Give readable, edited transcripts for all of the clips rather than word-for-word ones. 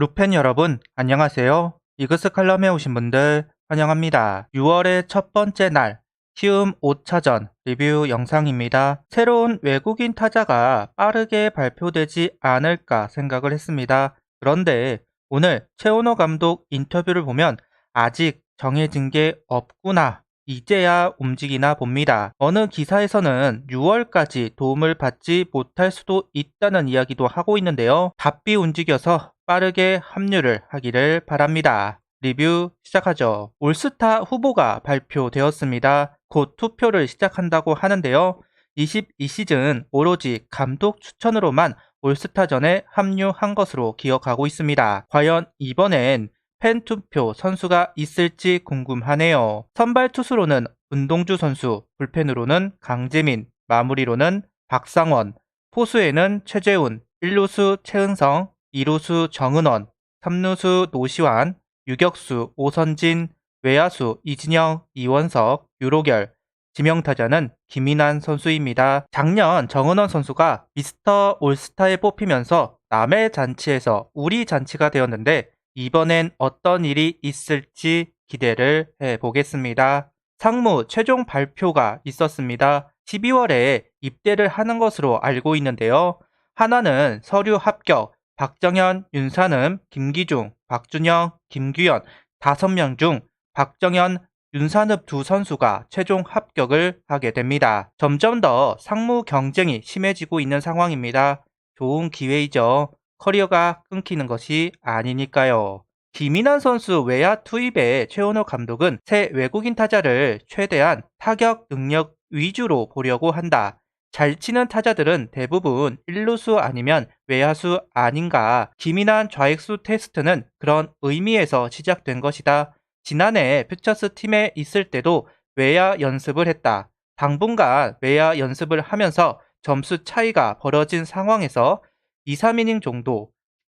루펜 여러분, 안녕하세요. 이그스 칼럼에 오신 분들 환영합니다. 6월의 첫 번째 날, 키움 5차전 리뷰 영상입니다. 새로운 외국인 타자가 빠르게 발표되지 않을까 생각을 했습니다. 그런데 오늘 최원호 감독 인터뷰를 보면 아직 정해진 게 없구나. 이제야 움직이나 봅니다. 어느 기사에서는 6월까지 도움을 받지 못할 수도 있다는 이야기도 하고 있는데요. 바삐 움직여서 빠르게 합류를 하기를 바랍니다. 리뷰 시작하죠. 올스타 후보가 발표되었습니다. 곧 투표를 시작한다고 하는데요. 22시즌 오로지 감독 추천으로만 올스타전에 합류한 것으로 기억하고 있습니다. 과연 이번엔 팬투표 선수가 있을지 궁금하네요. 선발 투수로는 문동주 선수, 불펜으로는 강재민, 마무리로는 박상원, 포수에는 최재훈, 1루수 최은성, 2루수 정은원, 3루수 노시환, 유격수 오선진, 외야수 이진영, 이원석, 유로결, 지명타자는 김인환 선수입니다. 작년 정은원 선수가 미스터 올스타에 뽑히면서 남의 잔치에서 우리 잔치가 되었는데 이번엔 어떤 일이 있을지 기대를 해보겠습니다. 상무 최종 발표가 있었습니다. 12월에 입대를 하는 것으로 알고 있는데요. 하나는 서류 합격, 박정현, 윤산음, 김기중, 박준영, 김규현 5명 중 박정현, 윤산읍 두 선수가 최종 합격을 하게 됩니다. 점점 더 상무 경쟁이 심해지고 있는 상황입니다. 좋은 기회이죠. 커리어가 끊기는 것이 아니니까요. 김인환 선수 외야 투입에 최원호 감독은 새 외국인 타자를 최대한 타격 능력 위주로 보려고 한다. 잘 치는 타자들은 대부분 1루수 아니면 외야수 아닌가. 김인환 좌익수 테스트는 그런 의미에서 시작된 것이다. 지난해 퓨처스 팀에 있을 때도 외야 연습을 했다. 당분간 외야 연습을 하면서 점수 차이가 벌어진 상황에서 2, 3이닝 정도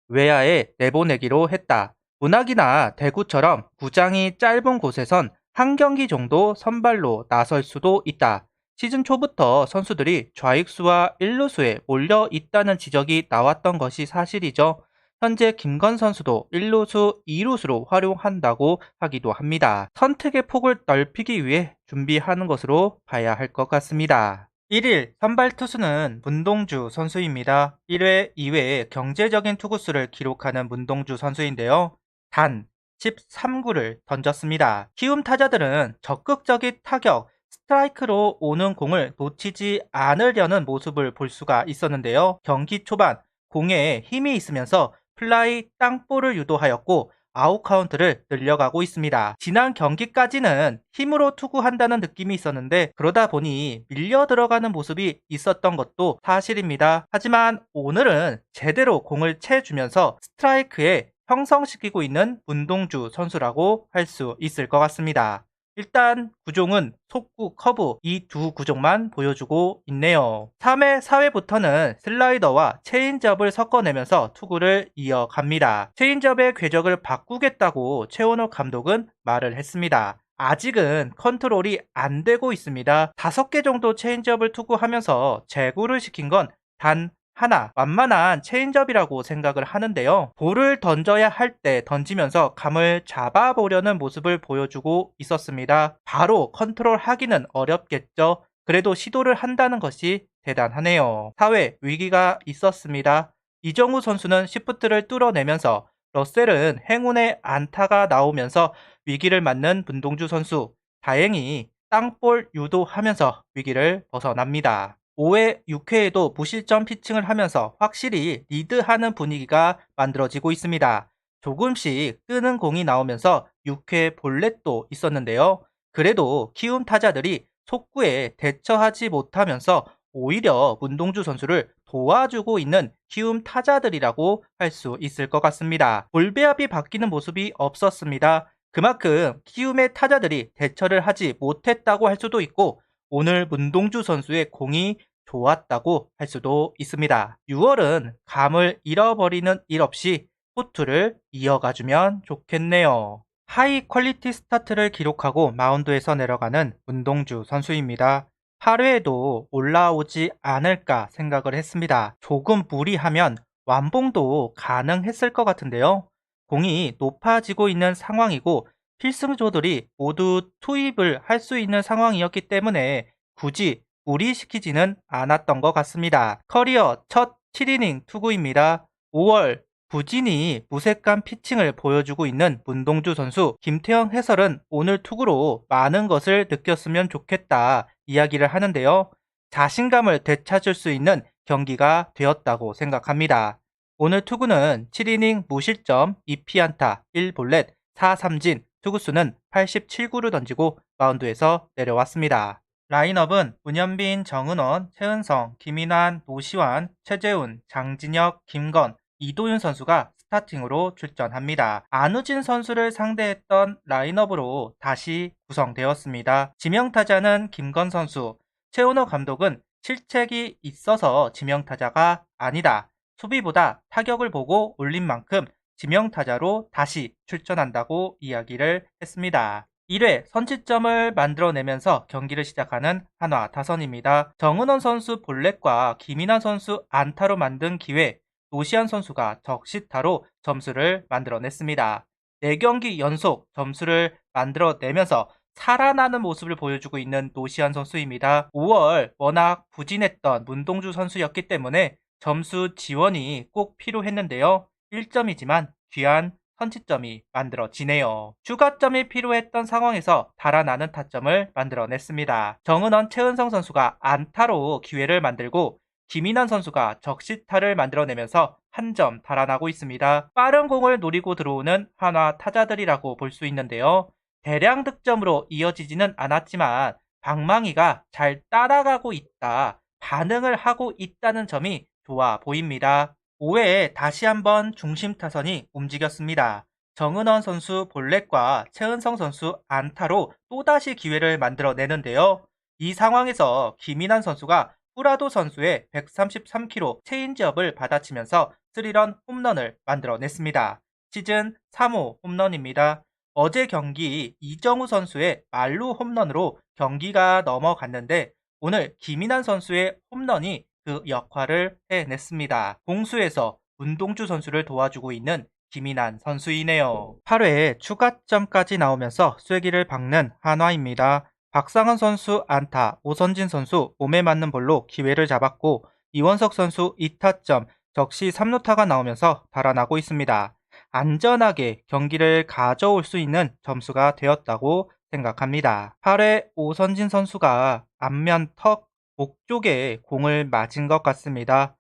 외야에 내보내기로 했다. 문학이나 대구처럼 구장이 짧은 곳에선 한 경기 정도 선발로 나설 수도 있다. 시즌 초부터 선수들이 좌익수와 1루수에 몰려 있다는 지적이 나왔던 것이 사실이죠. 현재 김건 선수도 1루수, 2루수로 활용한다고 하기도 합니다. 선택의 폭을 넓히기 위해 준비하는 것으로 봐야 할 것 같습니다. 1일 선발 투수는 문동주 선수입니다. 1회, 2회에 경제적인 투구수를 기록하는 문동주 선수인데요. 단 13구를 던졌습니다. 키움 타자들은 적극적인 타격, 스트라이크로 오는 공을 놓치지 않으려는 모습을 볼 수가 있었는데요. 경기 초반 공에 힘이 있으면서 플라이 땅볼을 유도하였고 아웃 카운트를 늘려가고 있습니다. 지난 경기까지는 힘으로 투구한다는 느낌이 있었는데 그러다 보니 밀려 들어가는 모습이 있었던 것도 사실입니다. 하지만 오늘은 제대로 공을 채주면서 스트라이크에 형성시키고 있는 문동주 선수라고 할 수 있을 것 같습니다. 일단 구종은 속구, 커브 이 두 구종만 보여주고 있네요. 3회, 4회부터는 슬라이더와 체인지업을 섞어내면서 투구를 이어갑니다. 체인지업의 궤적을 바꾸겠다고 최원호 감독은 말을 했습니다. 아직은 컨트롤이 안 되고 있습니다. 5개 정도 체인지업을 투구하면서 제구를 시킨 건 단 하나, 완만한 체인지업이라고 생각을 하는데요. 볼을 던져야 할 때 던지면서 감을 잡아보려는 모습을 보여주고 있었습니다. 바로 컨트롤하기는 어렵겠죠. 그래도 시도를 한다는 것이 대단하네요. 4회 위기가 있었습니다. 이정우 선수는 시프트를 뚫어내면서 러셀은 행운의 안타가 나오면서 위기를 맞는 문동주 선수. 다행히 땅볼 유도하면서 위기를 벗어납니다. 5회, 6회에도 무실점 피칭을 하면서 확실히 리드하는 분위기가 만들어지고 있습니다. 조금씩 뜨는 공이 나오면서 6회 볼넷도 있었는데요. 그래도 키움 타자들이 속구에 대처하지 못하면서 오히려 문동주 선수를 도와주고 있는 키움 타자들이라고 할 수 있을 것 같습니다. 볼배합이 바뀌는 모습이 없었습니다. 그만큼 키움의 타자들이 대처를 하지 못했다고 할 수도 있고 오늘 문동주 선수의 공이 좋았다고 할 수도 있습니다. 6월은 감을 잃어버리는 일 없이 호투를 이어가주면 좋겠네요. 하이 퀄리티 스타트를 기록하고 마운드에서 내려가는 문동주 선수입니다. 8회에도 올라오지 않을까 생각을 했습니다. 조금 무리하면 완봉도 가능했을 것 같은데요. 공이 높아지고 있는 상황이고 필승조들이 모두 투입을 할 수 있는 상황이었기 때문에 굳이 무리시키지는 않았던 것 같습니다. 커리어 첫 7이닝 투구입니다. 5월 부진이 무색한 피칭을 보여주고 있는 문동주 선수, 김태형 해설은 오늘 투구로 많은 것을 느꼈으면 좋겠다 이야기를 하는데요. 자신감을 되찾을 수 있는 경기가 되었다고 생각합니다. 오늘 투구는 7이닝 무실점 2피안타 1볼넷 4삼진, 투구수는 87구를 던지고 마운드에서 내려왔습니다. 라인업은 문현빈, 정은원, 최은성, 김인환, 노시환, 최재훈, 장진혁, 김건, 이도윤 선수가 스타팅으로 출전합니다. 안우진 선수를 상대했던 라인업으로 다시 구성되었습니다. 지명타자는 김건 선수, 최은호 감독은 실책이 있어서 지명타자가 아니다. 수비보다 타격을 보고 올린 만큼 지명타자로 다시 출전한다고 이야기를 했습니다. 1회 선취점을 만들어내면서 경기를 시작하는 한화 타선입니다. 정은원 선수 볼넷과 김인환 선수 안타로 만든 기회, 노시안 선수가 적시타로 점수를 만들어냈습니다. 4경기 연속 점수를 만들어내면서 살아나는 모습을 보여주고 있는 노시안 선수입니다. 5월 워낙 부진했던 문동주 선수였기 때문에 점수 지원이 꼭 필요했는데요. 1점이지만 귀한 선취점이 만들어지네요. 추가점이 필요했던 상황에서 달아나는 타점을 만들어냈습니다. 정은원, 최은성 선수가 안타로 기회를 만들고 김인환 선수가 적시타를 만들어내면서 한 점 달아나고 있습니다. 빠른 공을 노리고 들어오는 한화 타자들이라고 볼 수 있는데요. 대량 득점으로 이어지지는 않았지만 방망이가 잘 따라가고 있다, 반응을 하고 있다는 점이 좋아 보입니다. 5회에 다시 한번 중심 타선이 움직였습니다. 정은원 선수 볼넷과 최은성 선수 안타로 또다시 기회를 만들어내는데요. 이 상황에서 김인환 선수가 후라도 선수의 133km 체인지업을 받아치면서 3런 홈런을 만들어냈습니다. 시즌 3호 홈런입니다. 어제 경기 이정우 선수의 말루 홈런으로 경기가 넘어갔는데 오늘 김인환 선수의 홈런이 그 역할을 해냈습니다. 공수에서 문동주 선수를 도와주고 있는 김인환 선수이네요. 8회에 추가점까지 나오면서 쐐기를 박는 한화입니다. 박상원 선수 안타, 오선진 선수 몸에 맞는 볼로 기회를 잡았고 이원석 선수 2타점, 적시 3루타가 나오면서 달아나고 있습니다. 안전하게 경기를 가져올 수 있는 점수가 되었다고 생각합니다. 8회 오선진 선수가 앞면 턱, 목 쪽에 공을 맞은 것 같습니다.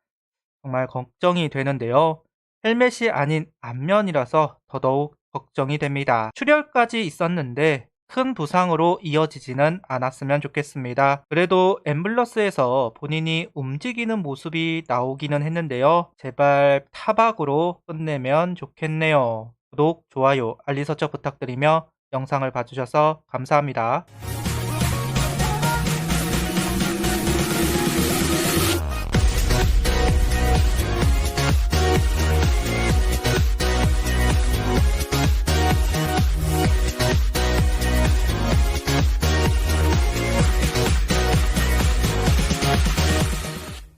정말 걱정이 되는데요. 헬멧이 아닌 앞면이라서 더더욱 걱정이 됩니다. 출혈까지 있었는데 큰 부상으로 이어지지는 않았으면 좋겠습니다. 그래도 앰뷸런스에서 본인이 움직이는 모습이 나오기는 했는데요. 제발 타박으로 끝내면 좋겠네요. 구독, 좋아요, 알림 설정 부탁드리며 영상을 봐주셔서 감사합니다.